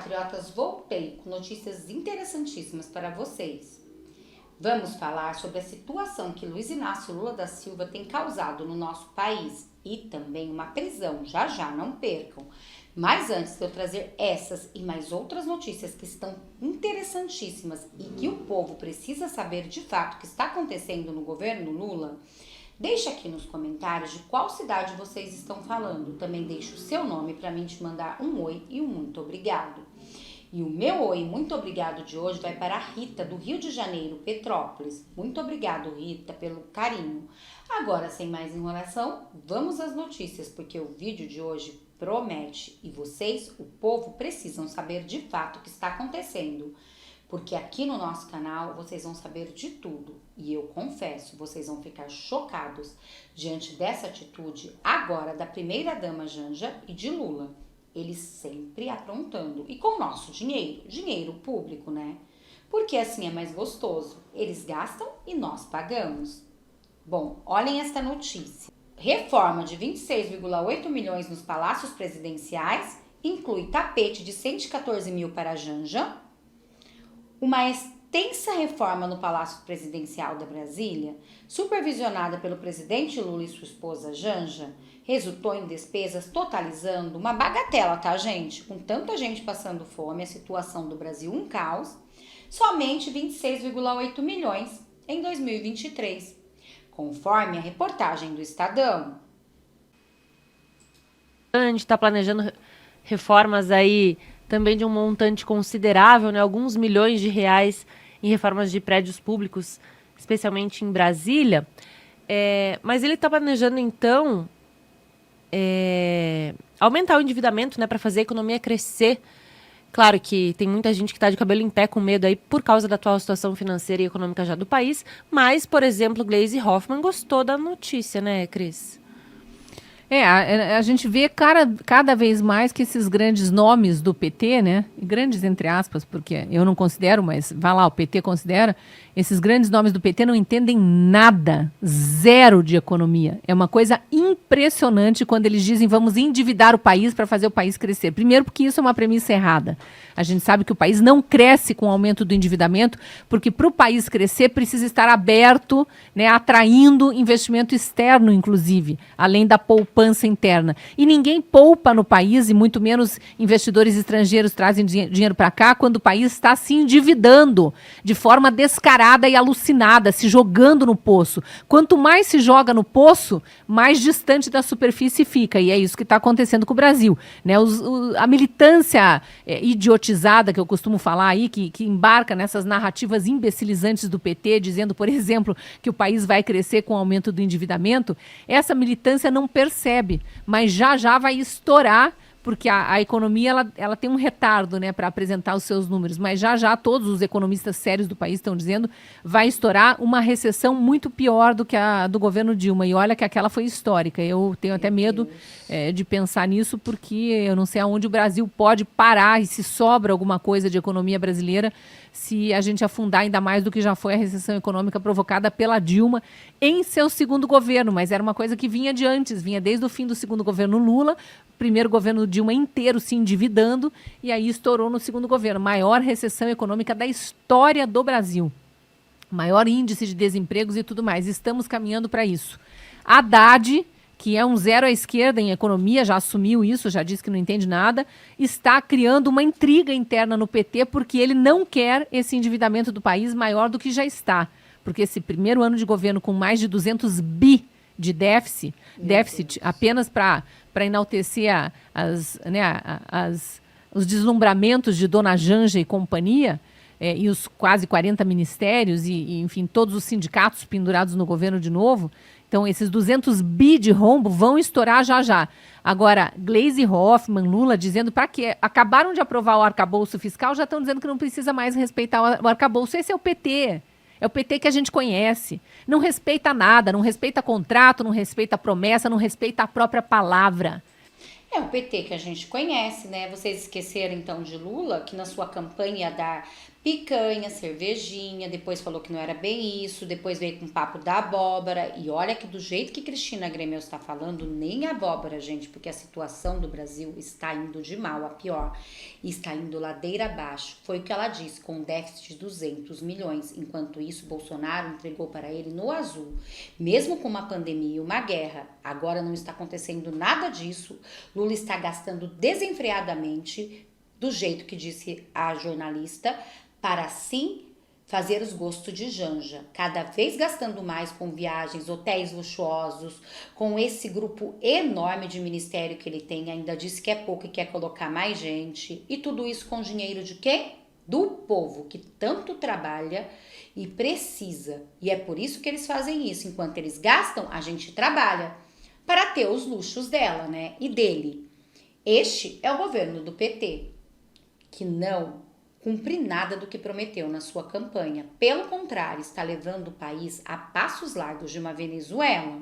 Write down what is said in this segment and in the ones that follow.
patriotas, voltei com notícias interessantíssimas para vocês. Vamos falar sobre a situação que Luiz Inácio Lula da Silva tem causado no nosso país e também uma prisão, já, não percam. Mas antes de eu trazer essas e mais outras notícias que estão interessantíssimas e que o povo precisa saber de fato o que está acontecendo no governo Lula, deixe aqui nos comentários de qual cidade vocês estão falando. Também deixe o seu nome para mim te mandar um oi e um muito obrigado. E o meu oi, muito obrigado de hoje vai para a Rita, do Rio de Janeiro, Petrópolis. Muito obrigado, Rita, pelo carinho. Agora, sem mais enrolação, vamos às notícias, porque o vídeo de hoje promete. E vocês, o povo, precisam saber de fato o que está acontecendo. Porque aqui no nosso canal vocês vão saber de tudo. E eu confesso, vocês vão ficar chocados diante dessa atitude agora da primeira-dama Janja e de Lula. Eles sempre aprontando. E com o nosso dinheiro público, né? Porque assim é mais gostoso. Eles gastam e nós pagamos. Bom, olhem esta notícia. Reforma de 26,8 milhões nos palácios presidenciais inclui tapete de 114 mil para Janja. Uma extensa reforma no Palácio Presidencial da Brasília, supervisionada pelo presidente Lula e sua esposa Janja, resultou em despesas totalizando uma bagatela, tá, gente? Com tanta gente passando fome, a situação do Brasil um caos, somente 26,8 milhões em 2023, conforme a reportagem do Estadão. A gente está planejando reformas aí também de um montante considerável, né? Alguns milhões de reais em reformas de prédios públicos, especialmente em Brasília. Mas ele está planejando, então, aumentar o endividamento, né, para fazer a economia crescer. Claro que tem muita gente que está de cabelo em pé com medo aí por causa da atual situação financeira e econômica já do país, mas, por exemplo, Gleisi Hoffmann gostou da notícia, né, Cris? A gente vê cada vez mais que esses grandes nomes do PT, né, grandes entre aspas, porque eu não considero, mas vai lá, o PT considera, esses grandes nomes do PT não entendem nada, zero de economia. É uma coisa impressionante quando eles dizem vamos endividar o país para fazer o país crescer. Primeiro porque isso é uma premissa errada. A gente sabe que o país não cresce com o aumento do endividamento, porque para o país crescer precisa estar aberto, né, atraindo investimento externo, inclusive, além da poupança interna. E ninguém poupa no país, e muito menos investidores estrangeiros trazem dinheiro para cá, quando o país está se endividando de forma descarada e alucinada, se jogando no poço. Quanto mais se joga no poço, mais distante da superfície fica. E é isso que está acontecendo com o Brasil, né? A militância idiotizada, que eu costumo falar aí, que embarca nessas narrativas imbecilizantes do PT, dizendo, por exemplo, que o país vai crescer com o aumento do endividamento, essa militância não percebe, mas já vai estourar, porque a economia ela tem um retardo, né, para apresentar os seus números, mas já todos os economistas sérios do país estão dizendo vai estourar uma recessão muito pior do que a do governo Dilma, e olha que aquela foi histórica. Eu tenho até medo de pensar nisso, porque eu não sei aonde o Brasil pode parar e se sobra alguma coisa de economia brasileira se a gente afundar ainda mais do que já foi a recessão econômica provocada pela Dilma em seu segundo governo, mas era uma coisa que vinha de antes, vinha desde o fim do segundo governo Lula, primeiro governo Dilma inteiro se endividando, e aí estourou no segundo governo. Maior recessão econômica da história do Brasil. Maior índice de desempregos e tudo mais. Estamos caminhando para isso. Haddad, que é um zero à esquerda em economia, já assumiu isso, já disse que não entende nada, está criando uma intriga interna no PT porque ele não quer esse endividamento do país maior do que já está. Porque esse primeiro ano de governo com mais de 200 bi de déficit apenas para enaltecer os deslumbramentos de Dona Janja e companhia, e os quase 40 ministérios e, enfim, todos os sindicatos pendurados no governo de novo. Então, esses 200 bi de rombo vão estourar já. Agora, Gleisi Hoffmann, Lula, dizendo para quê? Acabaram de aprovar o arcabouço fiscal, já estão dizendo que não precisa mais respeitar o arcabouço. Esse é o PT. É o PT que a gente conhece. Não respeita nada, não respeita contrato, não respeita promessa, não respeita a própria palavra. É o PT que a gente conhece, né? Vocês esqueceram então de Lula, que na sua campanha ia dar picanha, cervejinha, depois falou que não era bem isso, depois veio com o papo da abóbora. E olha que do jeito que Cristina Grêmio está falando, nem abóbora, gente, porque a situação do Brasil está indo de mal a pior. Está indo ladeira abaixo. Foi o que ela disse, com um déficit de 200 milhões. Enquanto isso, Bolsonaro entregou para ele no azul. Mesmo com uma pandemia e uma guerra, agora não está acontecendo nada disso. Lula está gastando desenfreadamente, do jeito que disse a jornalista, para assim fazer os gostos de Janja, cada vez gastando mais com viagens, hotéis luxuosos, com esse grupo enorme de ministério que ele tem, ainda disse que é pouco e quer colocar mais gente, e tudo isso com dinheiro de quem? Do povo, que tanto trabalha e precisa, e é por isso que eles fazem isso, enquanto eles gastam, a gente trabalha, para ter os luxos dela, né, e dele. Este é o governo do PT, que não cumpre nada do que prometeu na sua campanha. Pelo contrário, está levando o país a passos largos de uma Venezuela.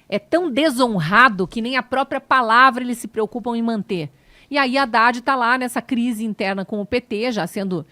É tão desonrado que nem a própria palavra eles se preocupam em manter. E aí Haddad está lá nessa crise interna com o PT, já sendo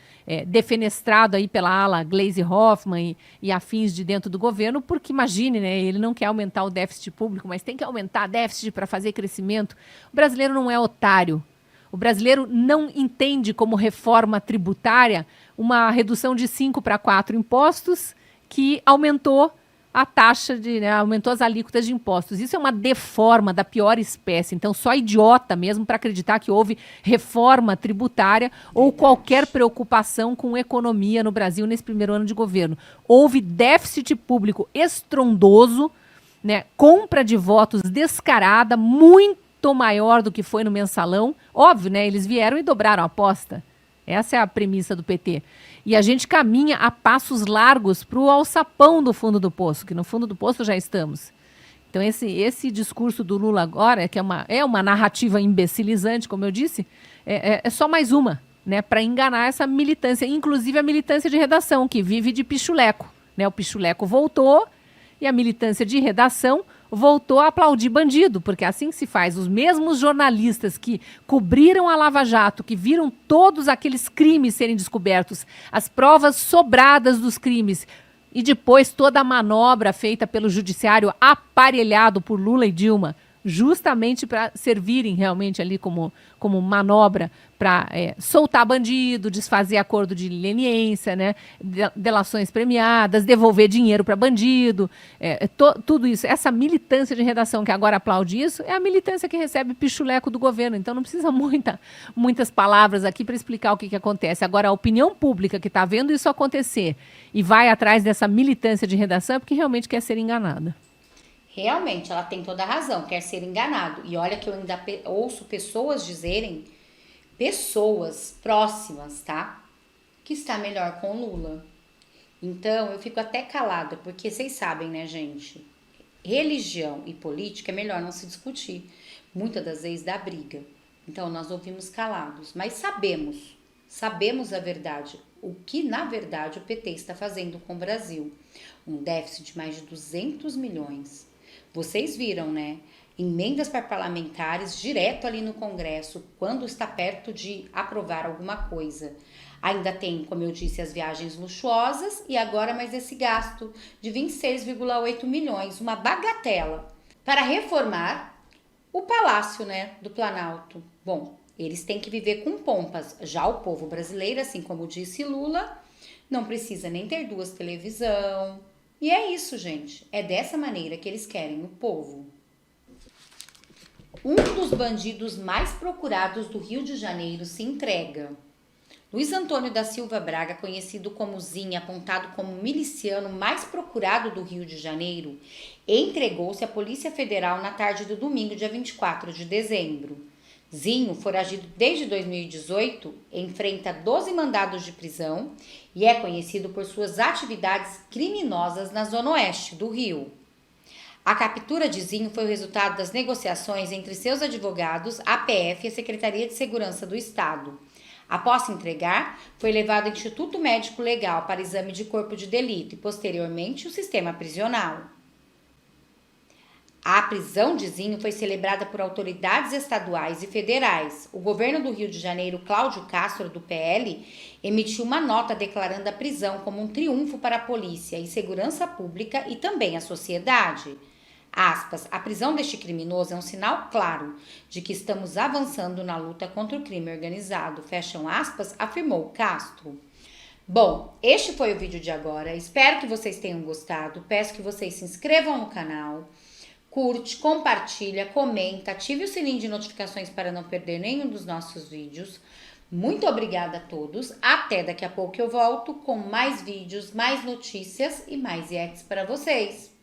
defenestrado aí pela ala Gleisi Hoffmann e afins de dentro do governo, porque imagine, né, ele não quer aumentar o déficit público, mas tem que aumentar déficit para fazer crescimento. O brasileiro não é otário. O brasileiro não entende como reforma tributária uma redução de 5 para 4 impostos que aumentou a taxa aumentou as alíquotas de impostos. Isso é uma deforma da pior espécie. Então, só idiota mesmo para acreditar que houve reforma tributária ou qualquer preocupação com economia no Brasil nesse primeiro ano de governo. Houve déficit público estrondoso, né, compra de votos descarada, muito maior do que foi no mensalão. Óbvio, né? Eles vieram e dobraram a aposta. Essa é a premissa do PT. E a gente caminha a passos largos para o alçapão do fundo do poço, que no fundo do poço já estamos. Então, esse discurso do Lula agora, que é uma narrativa imbecilizante, como eu disse, é só mais uma, né? Para enganar essa militância, inclusive a militância de redação, que vive de pichuleco, né? O pichuleco voltou e a militância de redação voltou a aplaudir bandido, porque é assim que se faz. Os mesmos jornalistas que cobriram a Lava Jato, que viram todos aqueles crimes serem descobertos, as provas sobradas dos crimes, e depois toda a manobra feita pelo judiciário aparelhado por Lula e Dilma, justamente para servirem realmente ali como manobra para soltar bandido, desfazer acordo de leniência, né, delações premiadas, devolver dinheiro para bandido, tudo isso. Essa militância de redação que agora aplaude isso é a militância que recebe pichuleco do governo. Então não precisa muitas palavras aqui para explicar o que acontece. Agora, a opinião pública que está vendo isso acontecer e vai atrás dessa militância de redação é porque realmente quer ser enganada. Realmente, ela tem toda a razão, quer ser enganado. E olha que eu ainda ouço pessoas dizerem, pessoas próximas, tá? Que está melhor com o Lula. Então, eu fico até calada, porque vocês sabem, né, gente? Religião e política é melhor não se discutir. Muitas das vezes dá briga. Então, nós ouvimos calados. Mas sabemos a verdade. O que, na verdade, o PT está fazendo com o Brasil. Um déficit de mais de 200 milhões. Vocês viram, né? Emendas para parlamentares direto ali no Congresso, quando está perto de aprovar alguma coisa. Ainda tem, como eu disse, as viagens luxuosas e agora mais esse gasto de 26,8 milhões, uma bagatela, para reformar o Palácio, né, do Planalto. Bom, eles têm que viver com pompas. Já o povo brasileiro, assim como disse Lula, não precisa nem ter 2 televisões. E é isso, gente. É dessa maneira que eles querem o povo. Um dos bandidos mais procurados do Rio de Janeiro se entrega. Luiz Antônio da Silva Braga, conhecido como Zinho, apontado como o miliciano mais procurado do Rio de Janeiro, entregou-se à Polícia Federal na tarde do domingo, dia 24 de dezembro. Zinho, foragido desde 2018, enfrenta 12 mandados de prisão e é conhecido por suas atividades criminosas na zona oeste do Rio. A captura de Zinho foi o resultado das negociações entre seus advogados, a PF e a Secretaria de Segurança do Estado. Após se entregar, foi levado ao Instituto Médico Legal para exame de corpo de delito e, posteriormente, o sistema prisional. A prisão de Zinho foi celebrada por autoridades estaduais e federais. O governo do Rio de Janeiro, Cláudio Castro, do PL, emitiu uma nota declarando a prisão como um triunfo para a polícia e segurança pública e também a sociedade. Aspas, a prisão deste criminoso é um sinal claro de que estamos avançando na luta contra o crime organizado, fecham aspas, afirmou Castro. Bom, este foi o vídeo de agora, espero que vocês tenham gostado, peço que vocês se inscrevam no canal, curte, compartilha, comenta, ative o sininho de notificações para não perder nenhum dos nossos vídeos. Muito obrigada a todos, até daqui a pouco eu volto com mais vídeos, mais notícias e mais reacts para vocês.